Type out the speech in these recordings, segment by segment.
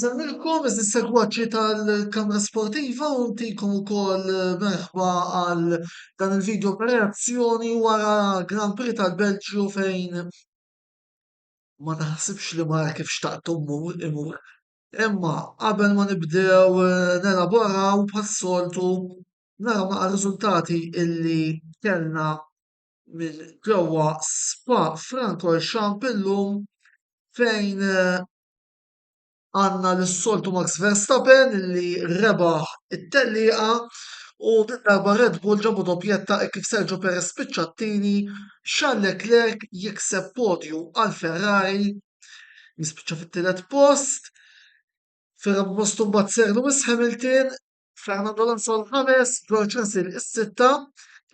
Nsemmilkom iż segwaċi tal-Kamra Sportiva u ntikom ukoll merħba għal dan il-video operazzjoni wara Grand Prix tal-Belġju fejn ma naħsibx li mara kif xtaqt imur. Imma qabel ma nibdew nelaboraw bħas-soltu naraw naqa' riżultati illi kellna minn ġewwa Spa Francorchamps illum fejn għanna l-soltu Max Verstappen li rebaħ it-telliqa u darba Red Bull ġabu dopjetta kif Sergio Perez spiċċattini Charles Leclerc jikseb podju għal Ferrari jispiċċa fit-tielet post, Ferrari postu mbagħad Sir Lewis Hamilton, Fernando Alonso l-ħames, George Russell is-sitta,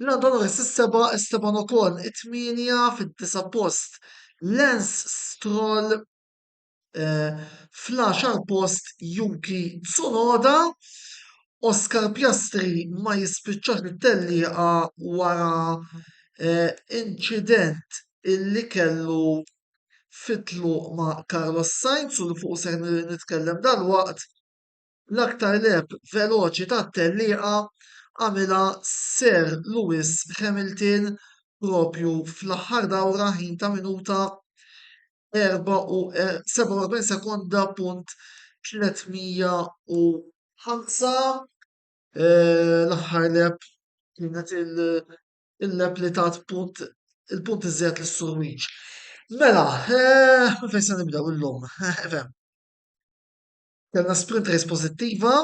Lando Norris is-seba', Esteban Ocon it-tminja fit-tisa' post, Lance Stroll fl-10 post Yuki Tsunoda, Oscar Piastri ma jispiċċax it-tellieqa wara incident illi kellu fitlu ma' Carlos Sainz u li fuq ser nitkellem dal-waqt l-aktar leb veloċi tat-tellieqa għamilha Sir Lewis Hamilton propju fl-aħħar dawra ħin ta' minuta 47 sekonda punt 305 l-aħħar leb kienet il-leb li tat punt il-punt iżjed l-surwiċ. Mela, fejn se nibdew illum? Fem. Kellna sprint race pozittiva,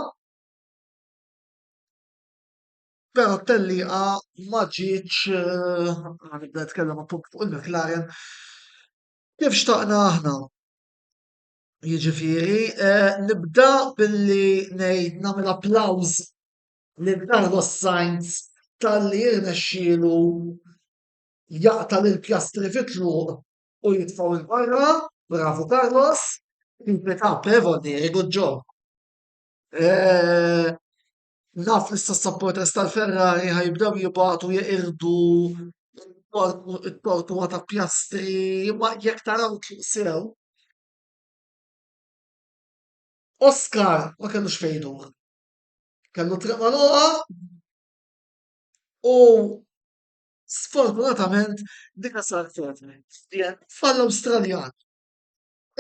però t-tellieqa ma ġietx nibda nitkellem appunt fuq il-McLaren kif xtaqna aħna. Jiġifieri, nibda billi ngħid nagħmel applaws lil Carlos Sainz talli jirnexxielu jaqta' lil Piastri fit-tluq u jitfgħu il-barra, bravu Carlos, keep it up, very good job. Naf li s-supporters tal-Ferrari ħajbdew jibgħatu jeqirdu it-tortu ta' Piastri, ma jekk taraw sew. Oscar ma kellux fejn idur. Kellu triq magħluqa u sfortunatament dik saret fall-Awstraljan.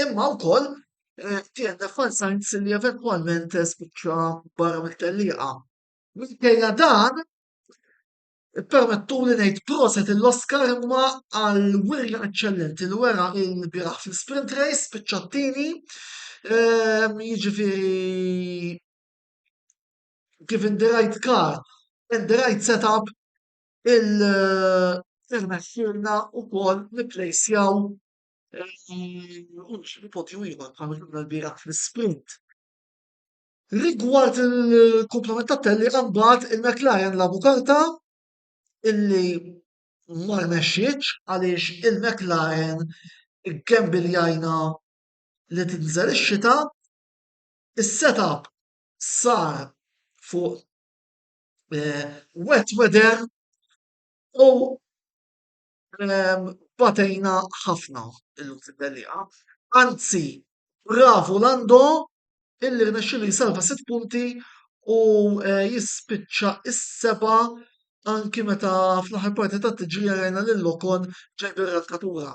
Imma wkoll DNF għal Sainz li eventwalment spiċċa barra mit-tellieqa. Minkejja dan permettuli ngħid proset l-Oscar imma għal wirja eċċellenti li wera il-bieraħ fil-sprint race spiċċattini jiġifieri given the right car and the right setup il-irnexxielna wkoll nipplejsjaw il-podju ieħor bħalma ġibna l-bieraħ fl-sprint. Rigward il-kumplament tat-tellieqa mbagħad il-McLaren labu karta illi ma rnexxietx għaliex il-McLaren iggembbiljajna li tinżel ix-xita, is-setup sar fuq wet weather u batejna ħafna illum fid-tellieqa. Anzi, bravu Lando illi rnexxielu jisalva 6 punti u jispiċċa is-seba' anki meta fl-aħħar parti tat-tiġrija rajna lil Ocon ġejb ir-radkatura.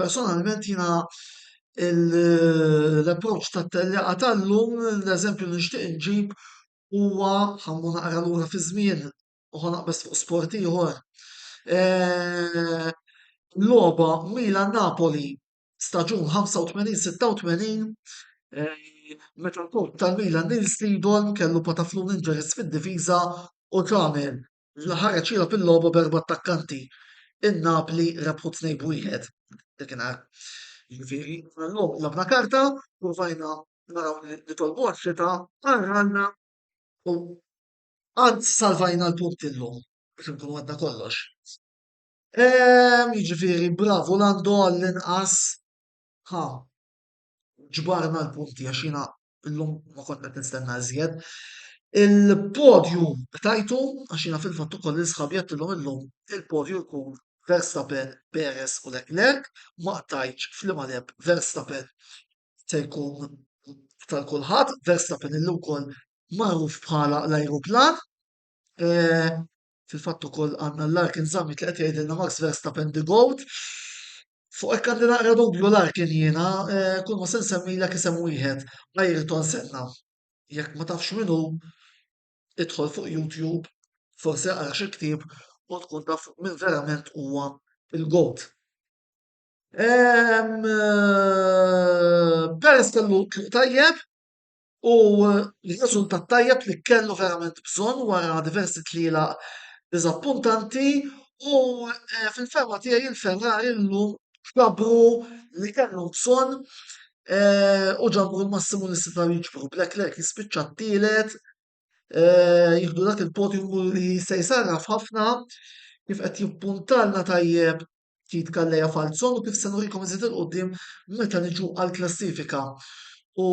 Personalment jiena l-approach tat-tellieqa tal-lum l-eżempju li nixtieq inġib huwa ħammu naqra lura fi żmien u ħanaqbes fuq sport ieħor. Logħba Milan-Napoli staġun 85-86 meta l-kort tal-Milan Nils Lidl kellu pataflun injuries fid-difiża u ġamel ħareġ ilha fil-logħba b'4 attakkanti. In-Napli rebħu 2-1 dakinhar. Jiġifieri l-logħba labna karta, provajna naraw li nitolbu għax-xita, għarranna u anzi salvajna l-punt illum biex nkunu għadna kollox. Jiġifieri bravu Lando għall-inqas ġbarna l-punti għax jiena illum ma kont qed nistenna iżjed. Il-podju btajtu għax jiena fil-fatt ukoll l-isħab jgħidtilhom illum il-podju jkun Verstappen, Perez u Leclerc, ma qtajtx fl-imma leb Verstappen se jkun tal-kulħadd, Verstappen illi wkoll magħruf bħala l-ajruplan. Eh, Fil-fatt ukoll għandna l-Larkin Summit li qed jgħidilna Max Verstappen the GOAT. Fuq hekk għandi naqra dubju Larkin jiena, kull ma se nsemmilek isem wieħed, Ayrton Senna. Jekk ma tafx min hu, idħol fuq YouTube, forsi aqra xi ktieb u tkun taf min verament huwa il-GOAT. Perez kellu tluq tajjeb u r-riżultat tajjeb li kellu verament bżonn wara diversi tlielaq diżappuntanti u fil-ferma tiegħi il-Ferrari llum ġabru li kellu bżonn u ġabru l-massimu li setgħu jiġbru. Leclerc jispiċċa t-tielet, jieħdu dak il-podium li se jsarraf ħafna kif qed jippuntalna tajjeb Kit Kalleja Falzon u kif se nurikom iżid il-qoddim meta niġu għall-klassifika. U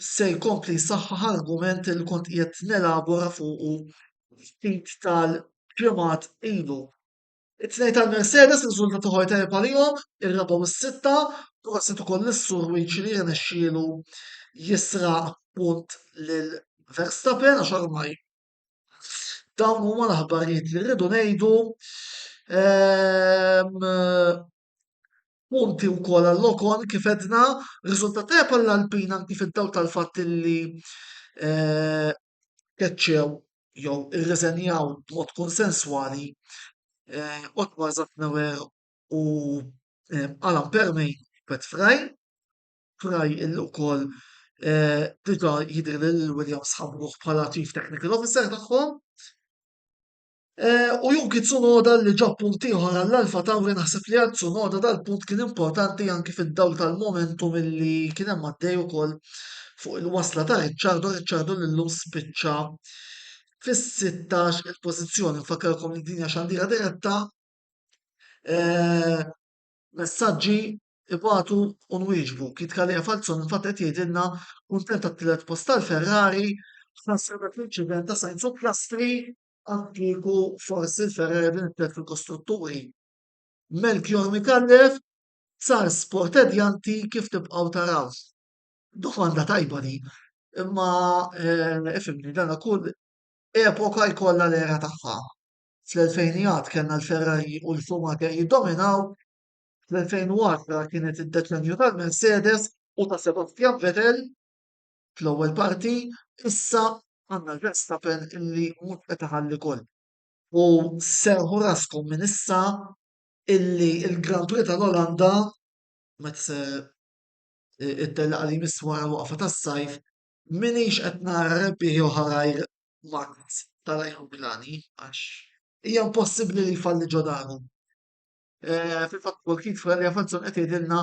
se jkompli jsaħħaħ argument li kont qiegħed nelabora fuqu ftit tal-ġimgħat ilu. It-tnejn tal-Mercedes riżultatu ħoj tajjeb għalihom, ir-raba' u s-sitta, proset ukoll lis-Surwiċ li jirnexxielu jisraq punt lil Verstappen għax ormai dawn huma l-aħbarijiet li rridu ngħidu. Ehm, Punti wkoll għall-Ocon kif edna, riżultat tajjeb għall-Alpin anki fid-dawl tal-fatt li eh, keċċew jew irreżenjaw b'mod konsenswali Otmar Zafnauer u Alan Permej Pet Fraj. Fraj illi wkoll diġà jidher li Williams ħabbruh bħala Chief Technical Officer tagħhom. U Yuki Tsunoda li ġab punt ieħor għall-Alfa Tauri naħseb li għal Tsunoda dal-punt kien importanti anki fid-dawl tal-momentum illi kien hemm għaddej ukoll fuq il-wasla ta' Ricciardo li llum spiċċa fis-16 il-pożizzjoni. Nfakkarkom li din hija xandira diretta. Messaġġi ibatu u nwieġbu. Kit Kalleja Falzon infatti qed jgħidilna kuntent tat-tielet post tal-Ferrari ħassret l-inċident ta' Sainz u Piastri antiku forsi l-Ferrari b'intet fil-kostrutturi. Melchior Mikallef sar sport edjanti kif tibqgħu taraw. Domanda tajba di. Imma ifimni dana kull epoka jkollha l-era tagħha. Fl-2000 kellna l-Ferrari u l-Schumacher jiddominaw, fl-2010 kienet id-deċenju tal-Mercedes u ta' Sebastian Vettel fl-ewwel parti, issa għandna l-Verstappen illi mhux qed iħalli gowl. U serħu raskom minn issa illi il-Grand Prix tal-Olanda meta se id-dellaq li jmiss wara waqfa tas-sajf minix qed nara rebbieħ jew ħarajr Max tal-ajruplani għax hija impossibbli li jfalli ġodaru. Fil-fatt kol kif Kalleja Falzon qed jgħidilna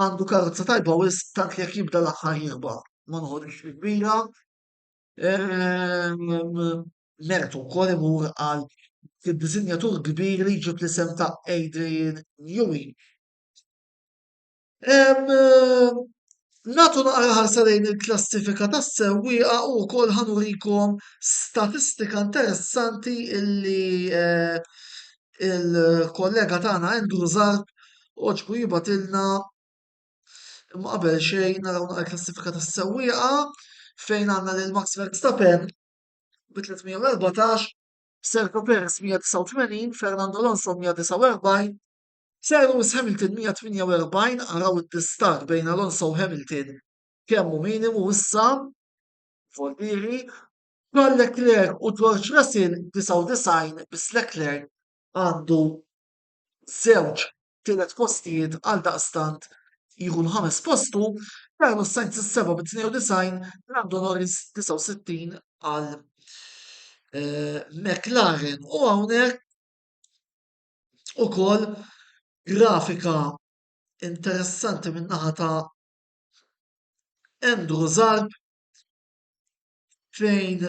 għandu karozza tajba u tant li jekk jibda l-aħħar jirbaħ. Ma nħodix kbira. Mertu wkoll imur għal diżinjatur kbir li jġib l-isem ta' Adrian Newey. Natu naqra ħarsa lejn il-klassifika tas-sewwieqa u wkoll ħanurikom statistika interessanti illi il-kollega tagħna Andrew Zarb oġbu jibatilna imma qabel xejn naraw naqra klassifika tas-sewwieqa fejn għandna lil Max Verstappen bi 314, Sergio Perez 189, Fernando Alonso 149, Sir Lewis Hamilton 148, araw id-distak bejn Alonso u Hamilton kemmu minimu issa, volbiri, Charles Leclerc u George Russell 99 bis Leclerc għandu żewġ tielet postijiet għal daqstant jieħu l-ħames postu, Carlos Sainz is-seba' bi 92, Lando Norris 69 għal McLaren u hawnhekk ukoll grafika interessanti min-naħa ta' Andrew Zarb fejn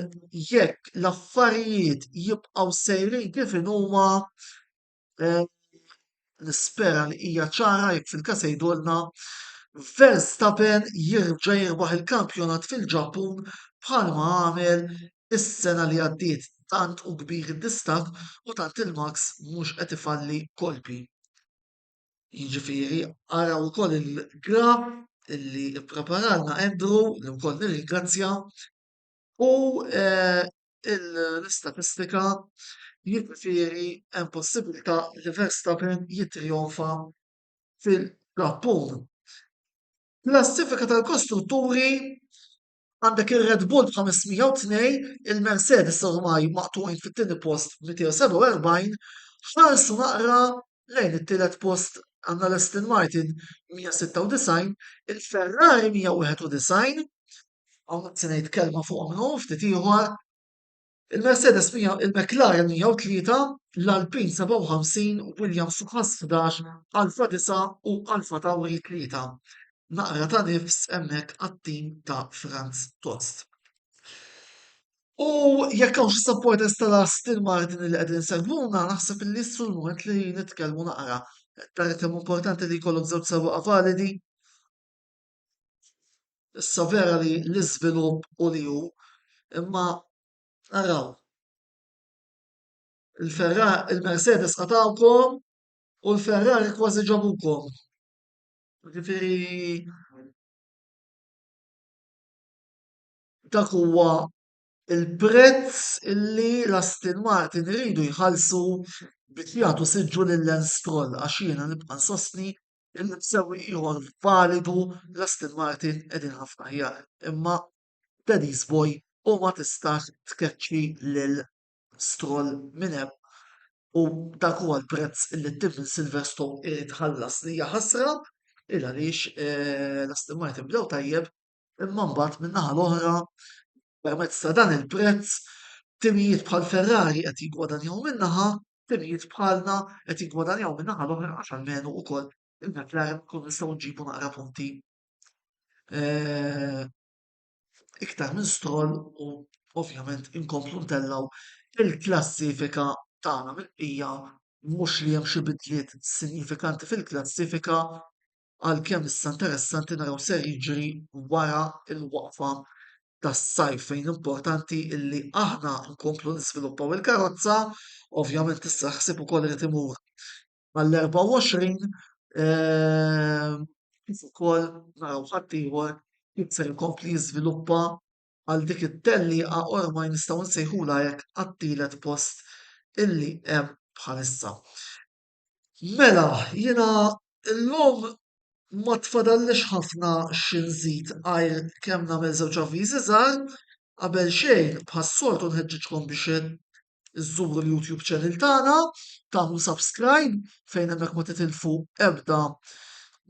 jekk l-affarijiet jibqgħu sejrin kif huma nispera li hija ċara jekk fil-każ jgħidulna Verstappen jirġa' jirbaħ il-kampjonat fil-Ġappun bħalma għamel is-sena li għaddiet tant u kbir id-distak u tant il-Max mhux qed ifalli kolbi. Jiġifieri araw ukoll il-graf illi ippreparalna Andrew li wkoll nirringrazzja u l-istatistika jiddifieri hemm possibilità li Verstappen jitrionfa fil-Giappun. Klassifika tal-kostrutturi għandek il-Red Bull b'502, il-Mercedes ormai maqtuħin fit-tieni post 247, ħarsu naqra lejn it-tielet post għandna l-Aston Martin 196, il-Ferrari 191, għaw se ngħid kelma fuq minnu ftit ieħor, il-Mercedes 100, il-McLaren 103, l-Alpine 57, Williams ħas 11, Alfa 9 u Alfa Tauri 3. Naqra ta' nifs hemmhekk għat-tim ta' Franz Tost. U jekk hawn xi supporters tal-Aston Martin li qegħdin segwuna, naħseb illi issa l-mument li nitkellmu naqra. Tara kemm importanti li jkollok żewġ sewwieqa validi. Issa vera li l-iżvilupp u li hu, imma naraw, il-Mercedes qatawkom u l-Ferrari kważi ġabukom. Ġifieri dak huwa il-prezz illi l-Aston Martin iridu jħallsu biex jagħtu siġġu lil Lance Stroll għax jiena nibqa' nsostni illi b'sewwieq ieħor validu l-Aston Martin qegħdin ħafna aħjar. Imma daddy's boy u ma tistax tkeċċi lil Stroll minn hemm u dak huwa l-prezz illi Tim Silverstone irid ħallas li hija ħasra il għaliex l-Aston Martin bdew tajjeb imma mbagħad min-naħa l-oħra permezz ta' dan il-prezz timijiet bħal Ferrari qed jiggwadanjaw min-naħa, timijiet bħalna qed jiggwadanjaw min-naħa l-oħra għax almenu wkoll il-McLaren nkunu nistgħu nġibu naqra punti iktar minn Stroll u ovvjament inkomplu ntellaw il-klassifika tagħna mill-bqija mhux li hemm xi bidliet sinifikanti fil-klassifika għalkemm issa interessanti naraw ser jiġri wara il-waqfa tas-sajf fejn importanti illi aħna nkomplu nisviluppaw il-karozza, ovvjament issa ħsieb ukoll irid imur għall-24 kif ukoll naraw ħadd ieħor kif ser ikompli jiżviluppa għal dik it-tellieqa ormai nistgħu nsejħula hekk għat-tielet post illi hemm bħalissa. Mela, jiena llum ma tfadallix ħafna xi nżid għajr kemm nagħmel żewġ avviżi żgħar qabel xejn bħas-soltu nħeġġiġkom biex iżżuru l-YouTube channel tagħna, tagħmlu subscribe fejn hemmhekk ma titilfu ebda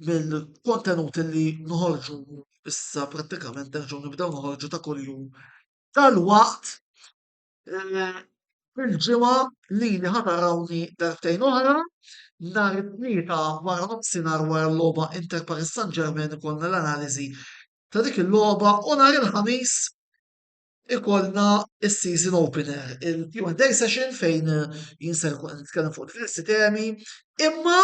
mill-kontenut li noħorġu issa prattikament nerġgħu nibdew noħorġu ta' kuljum tal-waqt fil-ġimgħa li ħatarawni darbtejn oħra nhar it-tlieta wara nofsinhar wara l-logħba Inter Paris Saint-Germain ikollna l-analiżi ta' dik il-logħba u nhar il-ħamis ikollna is-season opener, il-Q&A session fejn jinser nitkellem fuq diversi temi, imma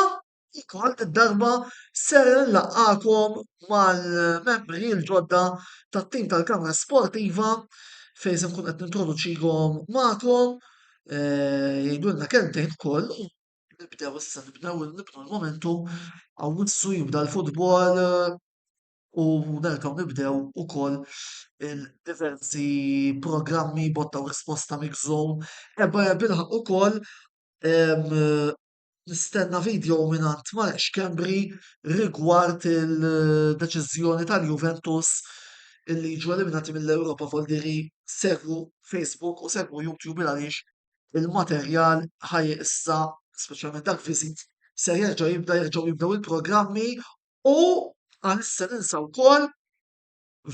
ikoll id-darba ser nlaqakom mal-membri l-ġodda tat-tim tal-Kamra Sportiva fejn se nkun qed nintroduċihom magħkom jgħidulna kemmtejn ukoll u nibdew issa nibdew l-momentum għawissu jibda l-futbol u nerġgħu nibdew ukoll il-diversi programmi botta u risposta mix zone. Ebba bilħaq ukoll nistenna video minant Marek Xkembri rigward il-deċiżjoni tal-Juventus illi ġu eliminati mill-Ewropa foldiri segwu Facebook u segwu YouTube għaliex il-materjal ħaj issa, speċjalment dak visit, se jerġgħu jibdew il-programmi u għalissa ninsa wkoll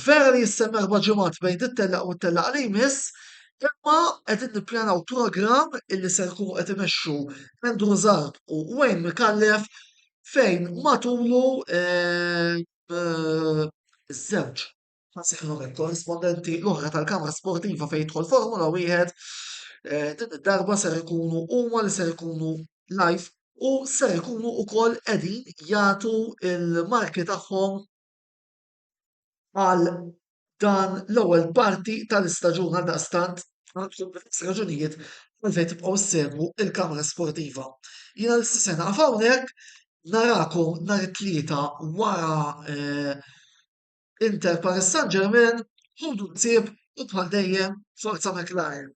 vera li jissemma 4 ġimgħat bejn it-tellaq u t-tellaq li jmiss, imma qegħdin nippjanaw programm illi se jkunu qed imexxu Andrew Zarb u Wayne Mikallef fejn matulu iż-żewġ ħansejħilhom hekk korrispondenti l-oħra tal-Kamra Sportiva fejn jidħol Formula Wieħed din id-darba ser ikunu huma li ser ikunu live u ser ikunu wkoll qegħdin jagħtu il-marki tagħhom għal dan l-ewwel parti tal-istaġun għaldaqstant raġunijiet għalfejn tibqgħu ssegwu il-Kamra Sportiva. Jiena l-issa se naqaf hawnhekk narakom nhar it-tlieta wara Inter Paris Saint-Germain, ħudu tsieb u bħal dejjem Forza McLaren.